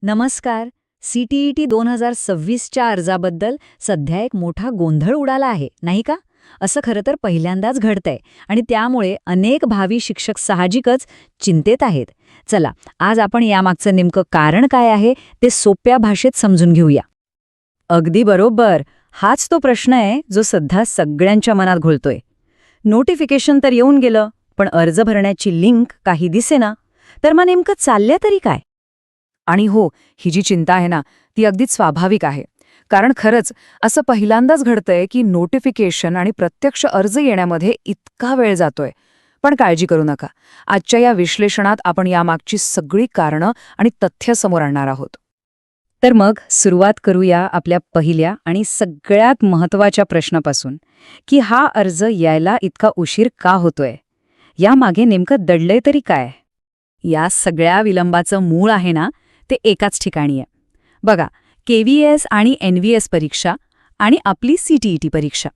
नमस्कार. CTET 2026च्या अर्जाबद्दल सध्या एक मोठा गोंधळ उडाला आहे, नाही का? असं खरं तर पहिल्यांदाच घडतंय आणि त्यामुळे अनेक भावी शिक्षक साहजिकच चिंतेत आहेत. चला, आज आपण यामागचं नेमकं कारण काय आहे ते सोप्या भाषेत समजून घेऊया. अगदी बरोबर. हाच तो प्रश्न आहे जो सध्या सगळ्यांच्या मनात घोळतोय. नोटिफिकेशन तर येऊन गेलं, पण अर्ज भरण्याची लिंक काही दिसेना. तर मग नेमकं चाललंय तरी काय? आणि हो, ही जी चिंता आहे ना, ती अगदीच स्वाभाविक आहे. कारण खरंच असं पहिल्यांदाच घडतंय की नोटिफिकेशन आणि प्रत्यक्ष अर्ज येण्यामध्ये इतका वेळ जातोय. पण काळजी करू नका. आजच्या या विश्लेषणात आपण यामागची सगळी कारणं आणि तथ्य समोर आणणार आहोत. तर मग सुरुवात करूया आपल्या पहिल्या आणि सगळ्यात महत्त्वाच्या प्रश्नापासून, की हा अर्ज यायला इतका उशीर का होतोय? यामागे नेमकं दडलंय तरी काय? या सगळ्या विलंबाचं मूळ आहे ना, ते एकाच ठिकाणी आहे. बघा, KVS आणि NVS परीक्षा आणि आपली CTET परीक्षा,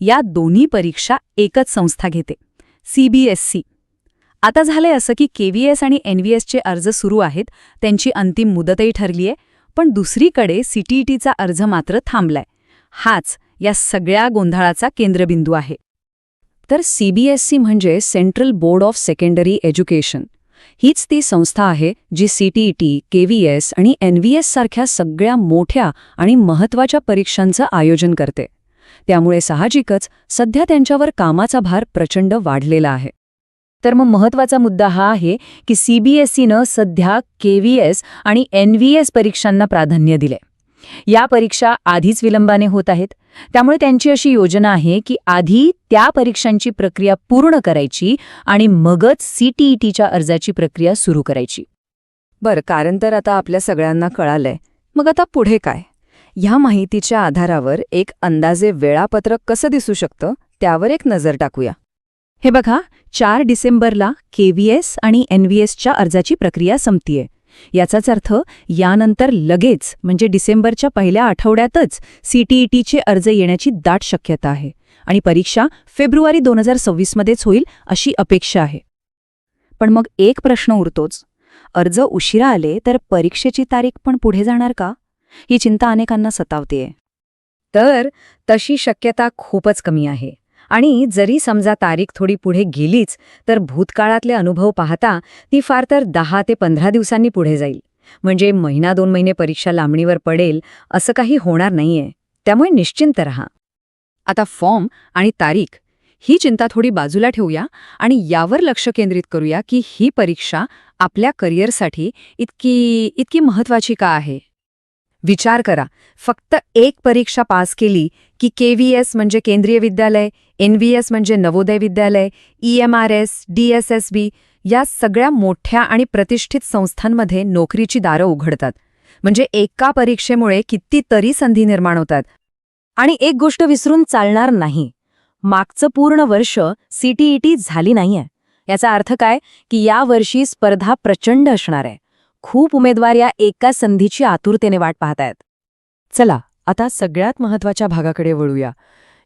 या दोन्ही परीक्षा एकच संस्था घेते, CBSE. आता झालंय असं की KVS आणि NVSचे अर्ज सुरू आहेत, त्यांची अंतिम मुदतही ठरलीय, पण दुसरीकडे CTETचा अर्ज मात्र थांबलाय. हाच या सगळ्या गोंधळाचा केंद्रबिंदू आहे. तर CBSE म्हणजे central board of secondary education. हीच ती संस्था आहे जी CTET, KVS आणि NVS सारख्या सगळ्या मोठ्या आणि महत्त्वाच्या परीक्षांचं आयोजन करते. त्यामुळे साहजिकच सध्या त्यांच्यावर कामाचा भार प्रचंड वाढलेला आहे. तर मग महत्त्वाचा मुद्दा हा आहे की CBSEनं सध्या KVS आणि NVS परीक्षांना प्राधान्य दिले. या परीक्षा आधीच विलंबाने होत आहेत, त्यामुळे त्यांची अशी योजना आहे की आधी त्या परीक्षांची प्रक्रिया पूर्ण करायची आणि मगच CTETच्या अर्जाची प्रक्रिया सुरू करायची. बरं, कारण तर आता आपल्या सगळ्यांना कळालंय. मग आता पुढे काय? ह्या माहितीच्या आधारावर एक अंदाजे वेळापत्रक कसं दिसू शकतं त्यावर एक नजर टाकूया. हे बघा, 4 डिसेंबरला KVS आणि NVSच्या अर्जाची प्रक्रिया संपतीये. याचाच अर्थ यानंतर लगेच म्हणजे डिसेंबरच्या पहिल्या आठवड्यातच CTETचे अर्ज येण्याची दाट शक्यता आहे आणि परीक्षा फेब्रुवारी 2026मध्येच होईल अशी अपेक्षा आहे. पण मग एक प्रश्न उरतोच. अर्ज उशिरा आले तर परीक्षेची तारीख पण पुढे जाणार का? ही चिंता अनेकांना सतावतेय. तर तशी शक्यता खूपच कमी आहे. आणि जरी समजा तारीख थोडी पुढे गेलीच तर भूतकाळातले अनुभव पाहता ती फार तर 10 ते 15 दिवसांनी पुढे जाईल. म्हणजे महिना 2 महिने परीक्षा लांबणीवर पडेल असं काही होणार नाहीये. त्यामुळे निश्चिंत रहा. आता फॉर्म आणि तारीख ही चिंता थोडी बाजूला ठेवूया आणि यावर लक्ष केंद्रित करूया की ही परीक्षा आपल्या करिअरसाठी इतकी महत्त्वाची का आहे. विचार करा, फक्त एक परीक्षा पास केली की KVS म्हणजे केंद्रीय विद्यालय, NVS म्हणजे नवोदय विद्यालय, EMRS, DSSB या सगळ्या मोठ्या आणि प्रतिष्ठित संस्थांमध्ये नोकरीची दारं उघडतात. म्हणजे एका परीक्षेमुळे कितीतरी संधी निर्माण होतात. आणि एक गोष्ट विसरून चालणार नाही, मागचं पूर्ण वर्ष CTET झाली नाहीये. याचा अर्थ काय की या वर्षी स्पर्धा प्रचंड असणार आहे. खूप उमेदवार या एका संधीची आतुरतेने वाट पाहतायत. चला, आता सगळ्यात महत्त्वाच्या भागाकडे वळूया.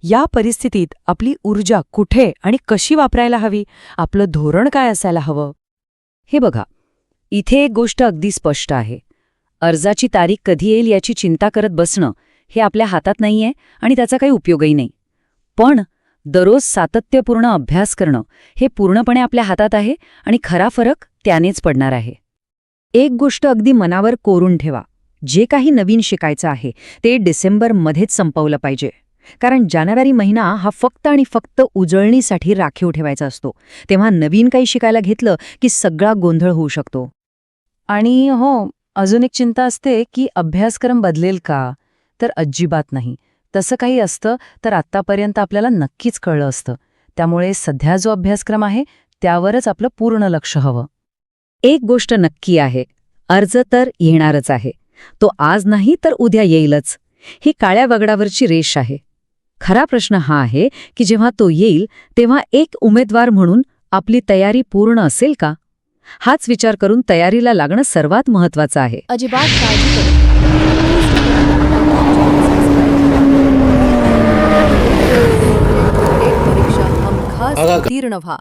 या परिस्थितीत आपली ऊर्जा कुठे आणि कशी वापरायला हवी? आपलं धोरण काय असायला हवं? हे बघा, इथे एक गोष्ट अगदी स्पष्ट आहे. अर्जाची तारीख कधी येईल याची चिंता करत बसणं हे आपल्या हातात नाहीये आणि त्याचा काही उपयोगही नाही. पण दररोज सातत्यपूर्ण अभ्यास करणं हे पूर्णपणे आपल्या हातात आहे आणि खरा फरक त्यानेच पडणार आहे. एक गोष्ट अगदी मनावर कोरून ठेवा, जे काही नवीन शिकायचं आहे ते डिसेंबरमध्येच संपवलं पाहिजे. कारण जानेवारी महिना हा फक्त आणि फक्त उजळणीसाठी राखीव ठेवायचा असतो. तेव्हा नवीन काही शिकायला घेतलं की सगळा गोंधळ होऊ शकतो. आणि हो, अजून एक चिंता असते की अभ्यासक्रम बदलेल का? तर अजिबात नाही. तसं काही असतं तर आत्तापर्यंत आपल्याला नक्कीच कळलं असतं. त्यामुळे सध्या जो अभ्यासक्रम आहे त्यावरच आपलं पूर्ण लक्ष हवं. एक गोष्ट नक्की आहे, अर्ज तर येणारच आहे. तो आज नाही तर उद्या येईलच. ही काळ्या वगडावरची रेष आहे. खरा प्रश्न हा आहे की जेव्हा तो येईल तेव्हा एक उमेदवार म्हणून आपली तयारी पूर्ण असेल का? हाच विचार करून तयारीला लागणं सर्वात महत्त्वाचं आहे. अजिबात काळजी करू नका. उत्तीर्ण व्हा.